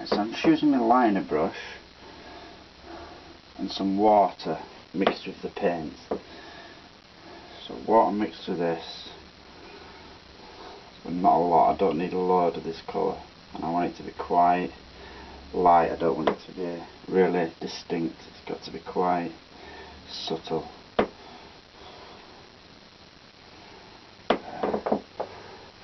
So I'm just using my liner brush and some water mixed with the paint. So water mixed with this, but not a lot. I don't need a load of this colour, and I want it to be quite light. I don't want it to be really distinct. It's got to be quite subtle.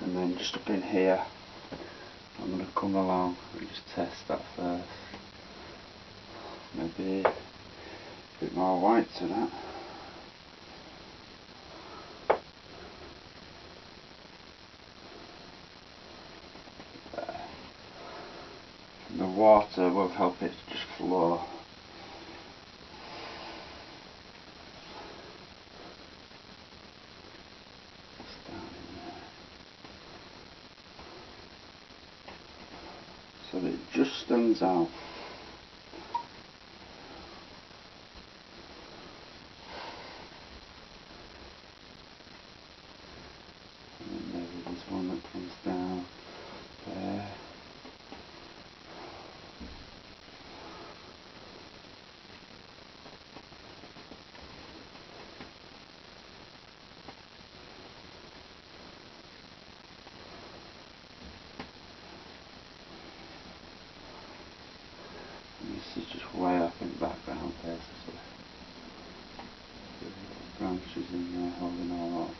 And then just up in here, I'm going to come along and just test that first. Maybe a bit more white to that. There. And the water will help it just flow. So that it just stands out. And then maybe there's one that comes down there. This is just way up in the background there, so the branches in there holding all up.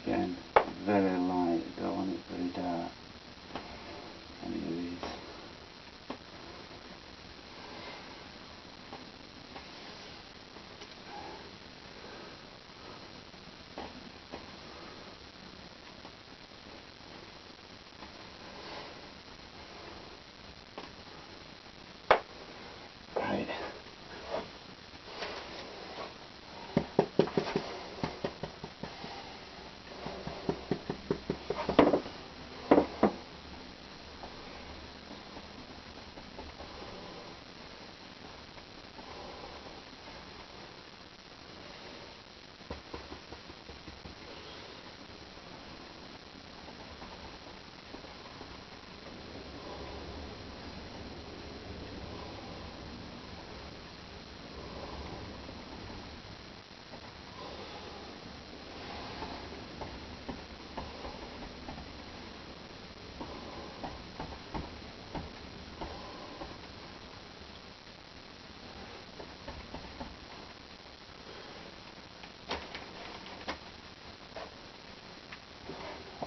Again, very light, don't want it very dark. Any of these. Right.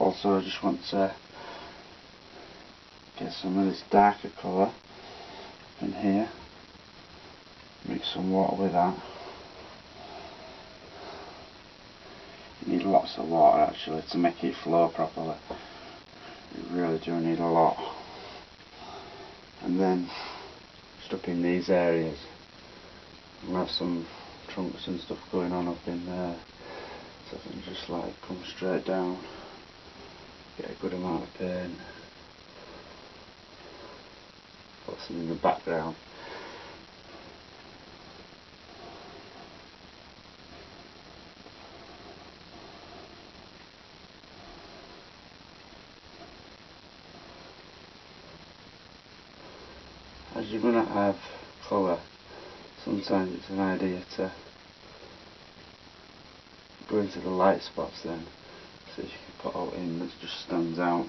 Also, I just want to get some of this darker colour in here, mix some water with that. You need lots of water actually to make it flow properly. You really do need a lot. And then just up in these areas, we'll have some trunks and stuff going on up in there, so I can just like come straight down, get a good amount of paint, put some in the background. As you're going to have colour, sometimes it's an idea to go into the light spots then, so you can put out in that just stands out.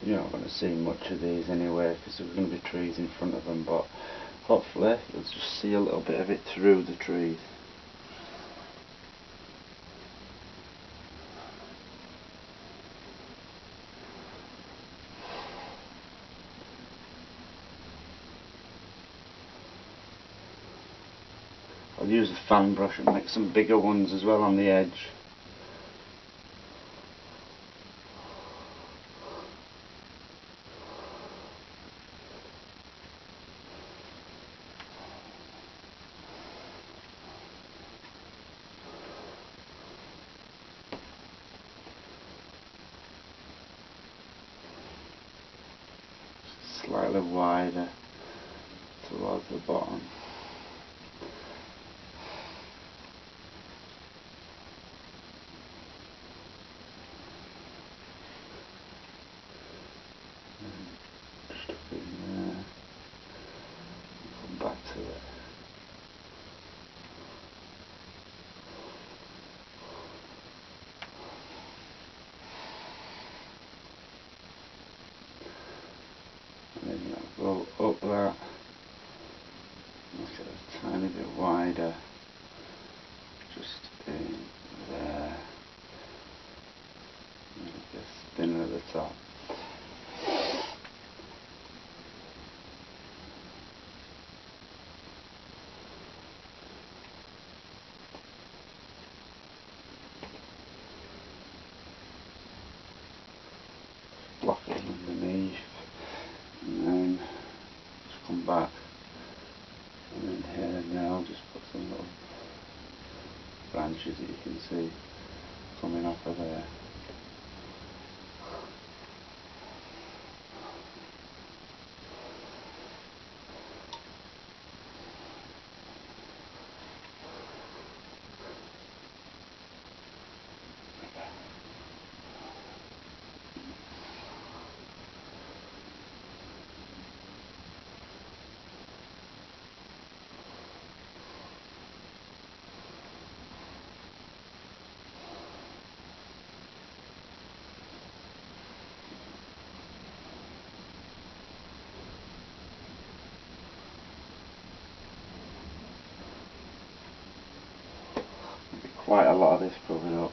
You're not going to see much of these anyway because there's going to be trees in front of them, but hopefully you'll just see a little bit of it through the trees. I'll use the fan brush and make some bigger ones as well on the edge. Slightly wider towards the bottom. Just up in there. Come back to it. And then I'll go up that. Make it a tiny bit wider. Just in there. Make a spinner at the top. Block it underneath, and then just come back, and then here now just put some little branches that you can see coming off of there. Quite a lot of this covered up.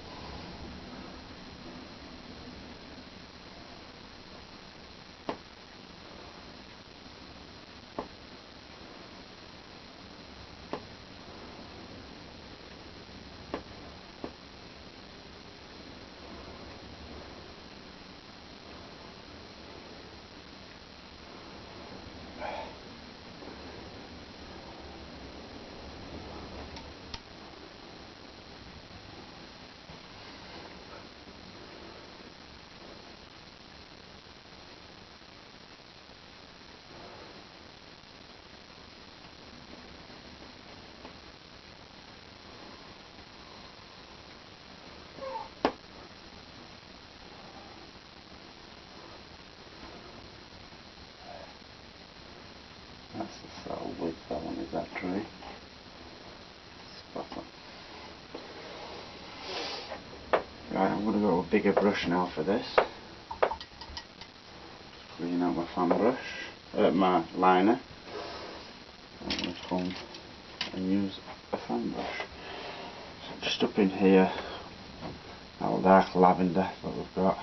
That's the sort of width I wanted that tree. Spot on. Right, I'm going to go with a bigger brush now for this. Clean out my fan brush, my liner. I'm going to come and use a fan brush. So just up in here, that dark lavender that we've got.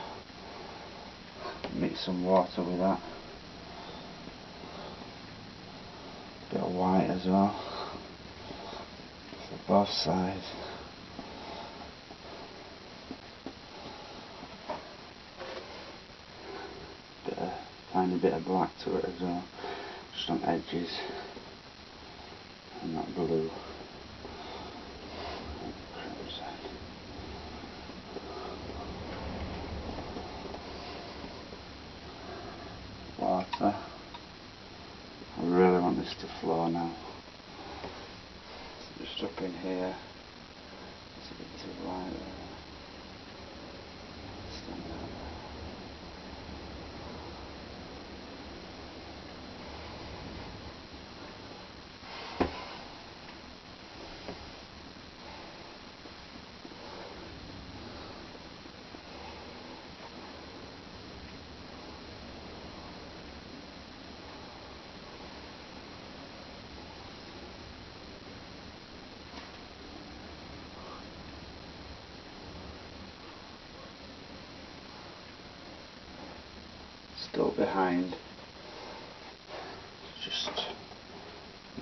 Mix some water with that. Bit of white as well for both sides. Tiny bit of black to it as well, just on edges, and that blue. Water. I really want this to flow now. So just up in here, it's a bit too light there. Stand out there. Still behind, just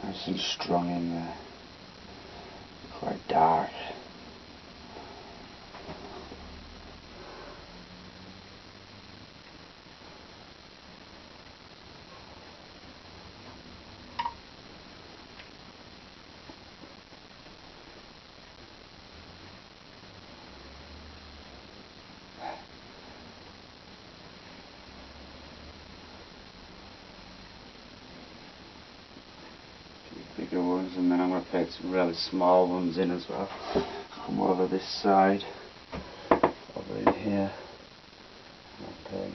nice and strong in there. quite dark. Bigger ones, and then I'm going to paint some really small ones in as well. Come over this side, over in here, I'll paint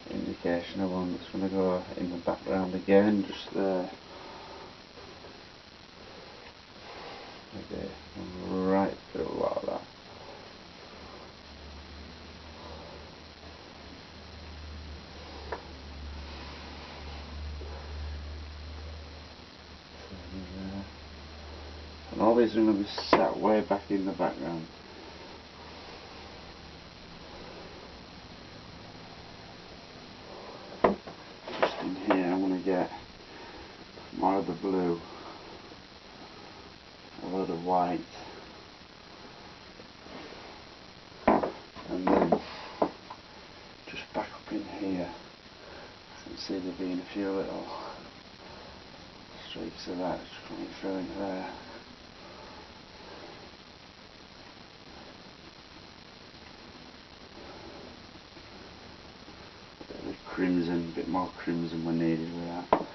an indication of one that's going to go in the background again, just there. Okay, right through a lot of that. And all these are going to be set way back in the background. Just in here I'm going to get more of the blue, a lot of white, and then just back up in here I can see there being a few little streaks of that just coming through into there. Crimson, a bit more crimson were needed with that.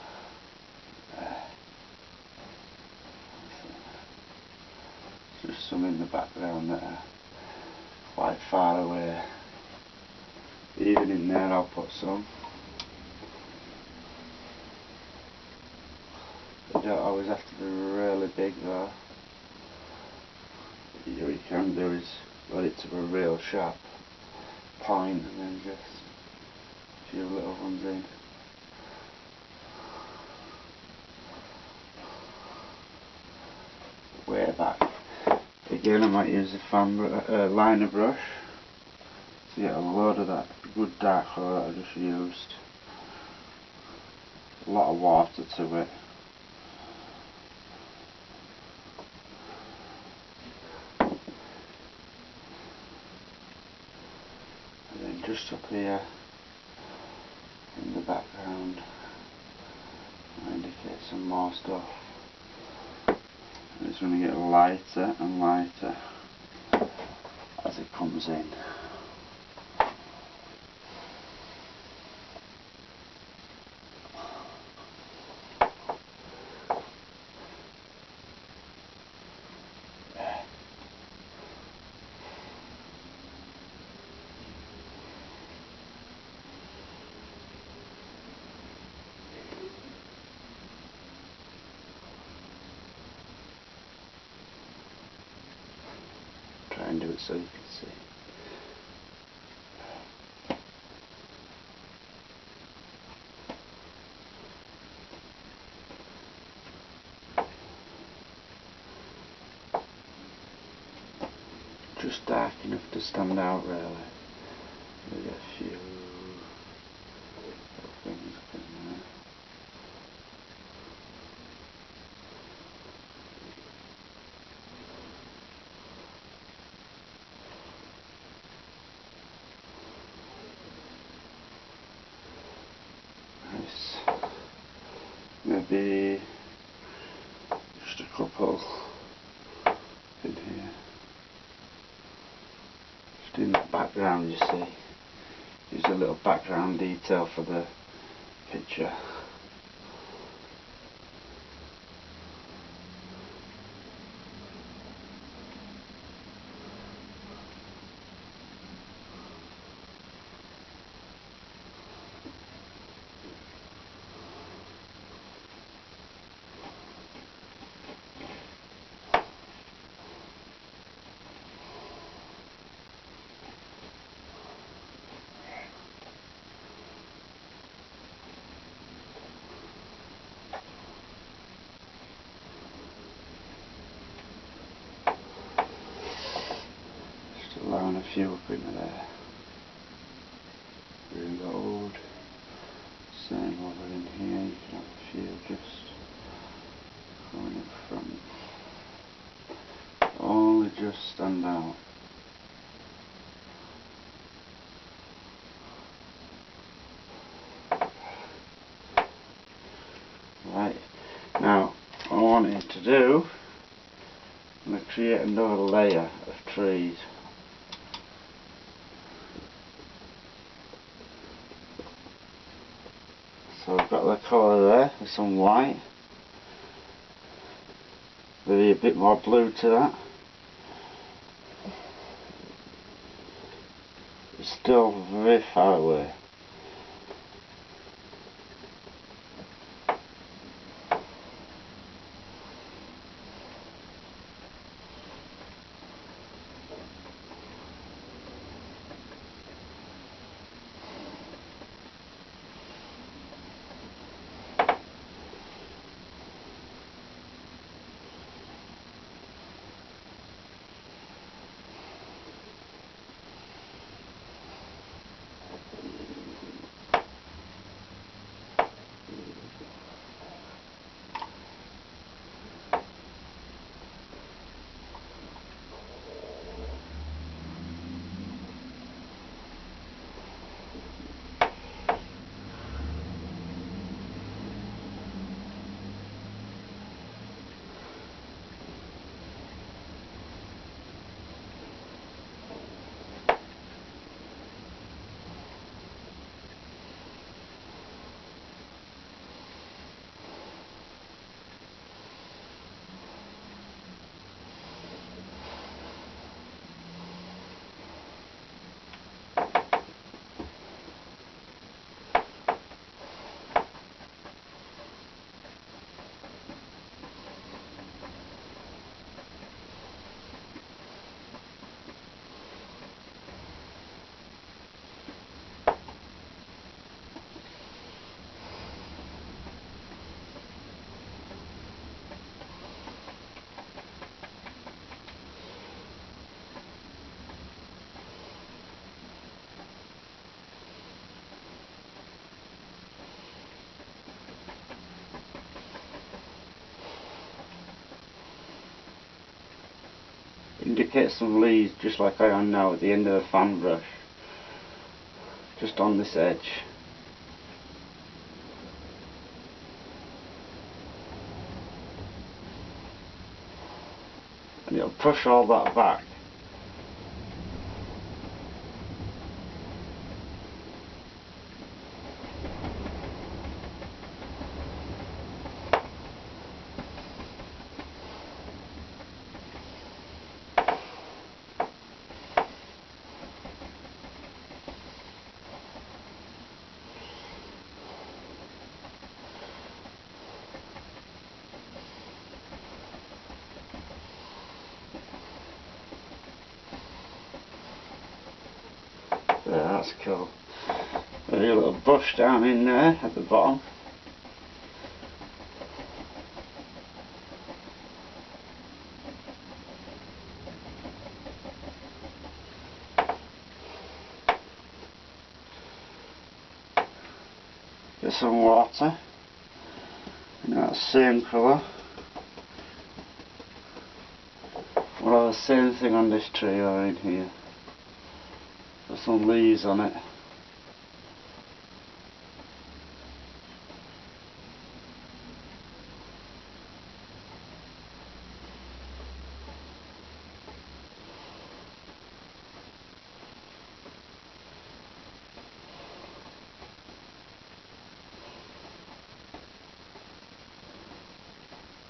Just some in the background that are quite far away. Even in there I'll put some. They don't always have to be really big though. What you can do is let it to a real sharp point and then just a few little ones in. Way back. Again I might use a liner brush to get a load of that good dark colour that I just used. A lot of water to it. And then just up here in the background I indicate some more stuff. And it's going to get lighter and lighter as it comes in. Try and do it so you can see. Just dark enough to stand out really. Maybe a few little things up in there. Maybe just a couple in here. Just in the background, you see. Use a little background detail for the picture. Allowing a few up into there. Green gold. Same over in here, you can have a few just going in front. Right, now what I wanted to do, I'm going to create another layer of trees. So I've got the colour there with some white, maybe a bit more blue to that. It's still very far away. Indicate some leaves just like I am now at the end of the fan brush, just on this edge. And it'll push all that back. There, that's cool. Maybe a little bush down in there at the bottom. Get some water in that same colour. We'll have the same thing on this tree or in here. Put some leaves on it.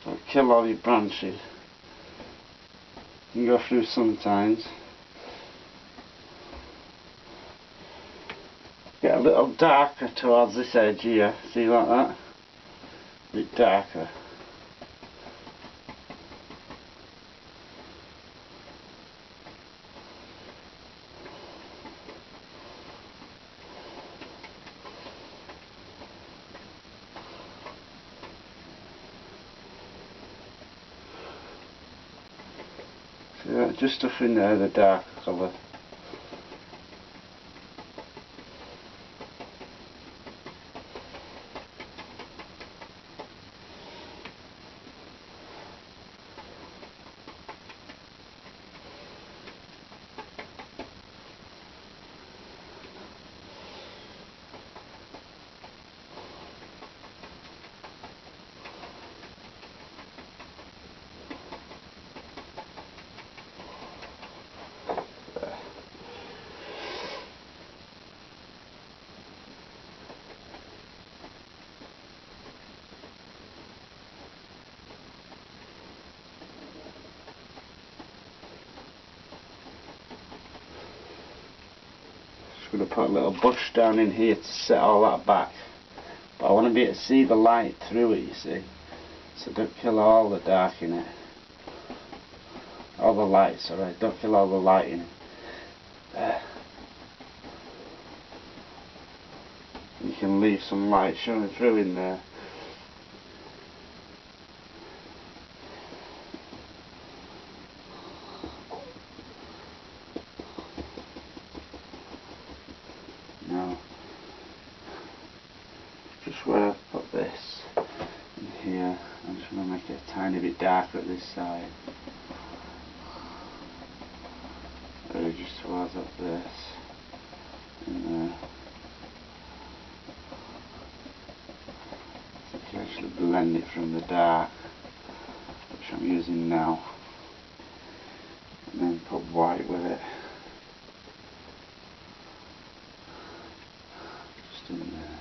Don't kill all your branches. You can go through sometimes. Get a little darker towards this edge here, see like that? A bit darker. See that? Just stuff in there, the dark colour. just going to put a little bush down in here to set all that back. But I want to be able to see the light through it, you see. So don't kill all the dark in it. All the light, sorry, don't kill all the light in it. There. You can leave some light showing through in there. Now, just where I've put this in here, I'm just going to make it a tiny bit darker at this side. Really just towards up this and there. So you can actually blend it from the dark, which I'm using now, and then put white with it. Just in there.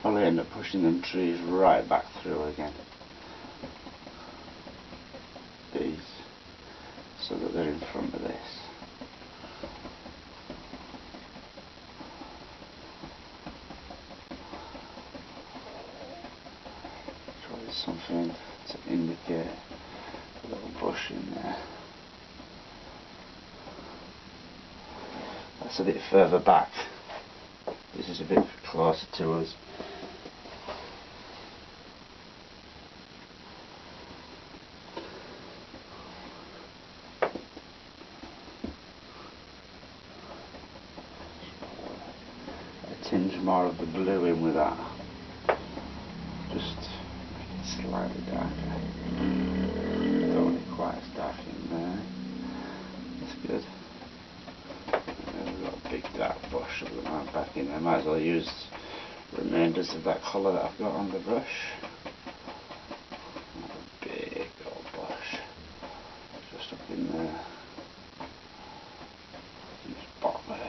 Probably end up pushing them trees right back through again. These, so that they're in front of this. Try something to indicate a little bush in there. That's a bit further back. This is a bit closer to us. Tinge more of the blue in with that. Just make it slightly darker. Don't want it quite as dark in there. That's good. And then we've got a big dark bush at the moment back in there. Might as well use the remainders of that colour that I've got on the brush. A big old bush. Just up in there. Just bottom of it.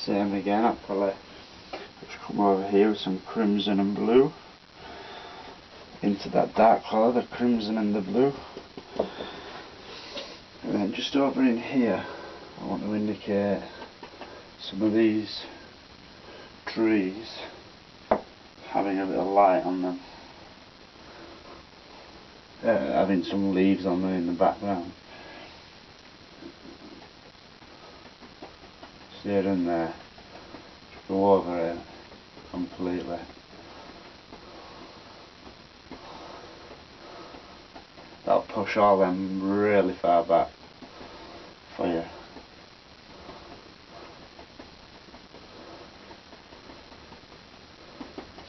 Same again, I'll probably just come over here with some crimson and blue into that dark colour, the crimson and the blue. And then just over in here I want to indicate some of these trees having a bit of light on them, having some leaves on them in the background. Here and there, just go over it completely. That'll push all them really far back for you.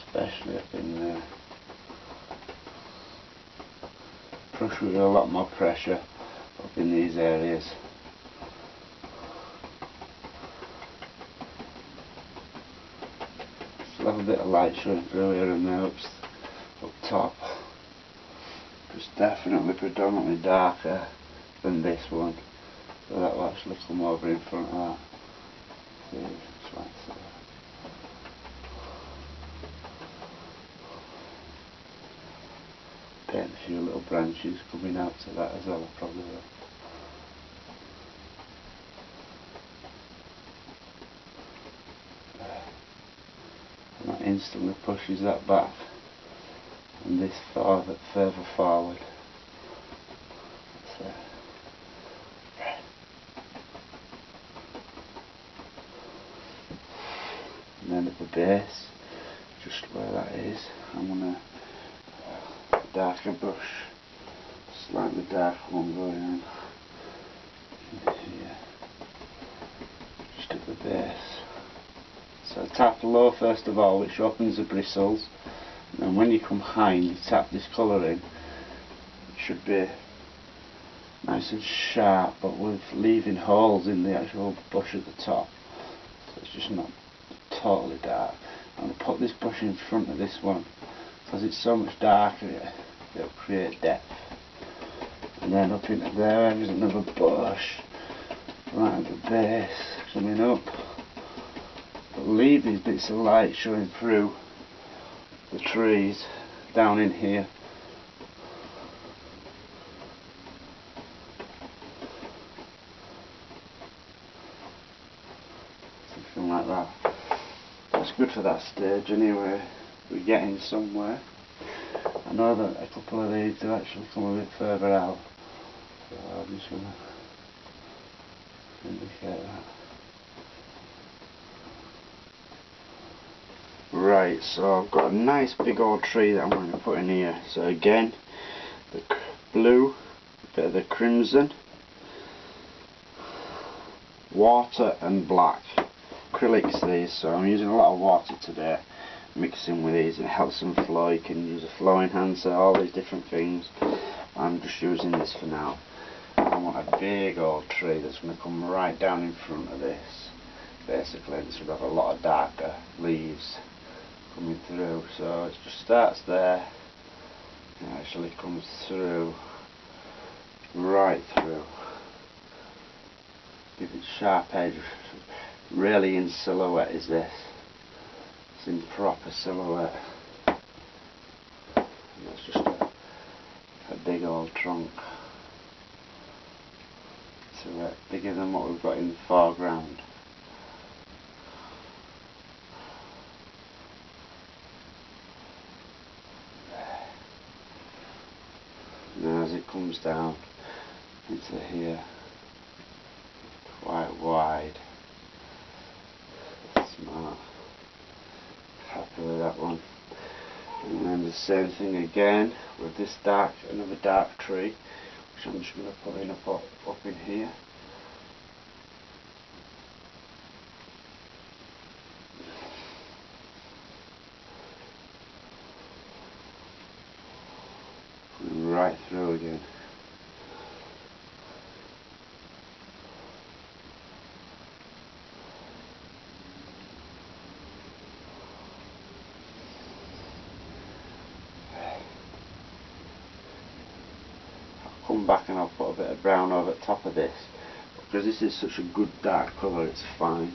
Especially up in there. Push with a lot more pressure up in these areas. Have a bit of light showing through here and there up top. It's definitely predominantly darker than this one, so that will actually come over in front of that. See, just like so. Paint a few little branches coming out to that as well, I probably will. Instantly pushes that back and this further forward. So, and then at the base, just where that is, I'm going to darker brush, slightly darker one going on in here, just at the base. So tap low first of all, which opens the bristles, and then when you come high and you tap this colour in, it should be nice and sharp, but with leaving holes in the actual bush at the top, so it's just not totally dark. I'm going to put this bush in front of this one because it's so much darker it'll create depth. And then up into there there's another bush right at the base coming up. But leave these bits of light showing through the trees down in here. Something like that. That's good for that stage anyway. We're getting somewhere. I know that a couple of these do actually come a bit further out, so I'm just going to indicate that. Right, so I've got a nice big old tree that I'm going to put in here. So again, the blue, a bit of the crimson, water and black. Acrylics these, so I'm using a lot of water today, mixing with these, and it helps them flow. You can use a flow enhancer, all these different things. I'm just using this for now. I want a big old tree that's going to come right down in front of this. Basically, this will have a lot of darker leaves coming through, so it just starts there and actually comes through, right through. Give it sharp edge. Really in silhouette is this. It's in proper silhouette. And that's just a big old trunk to it, bigger than what we've got in the foreground. Now as it comes down into here, quite wide. Smart. Happy with that one. And then the same thing again with this another dark tree, which I'm just going to put in a pot up in here. Right through again. Come back and I'll put a bit of brown over the top of this, because this is such a good dark colour, it's fine.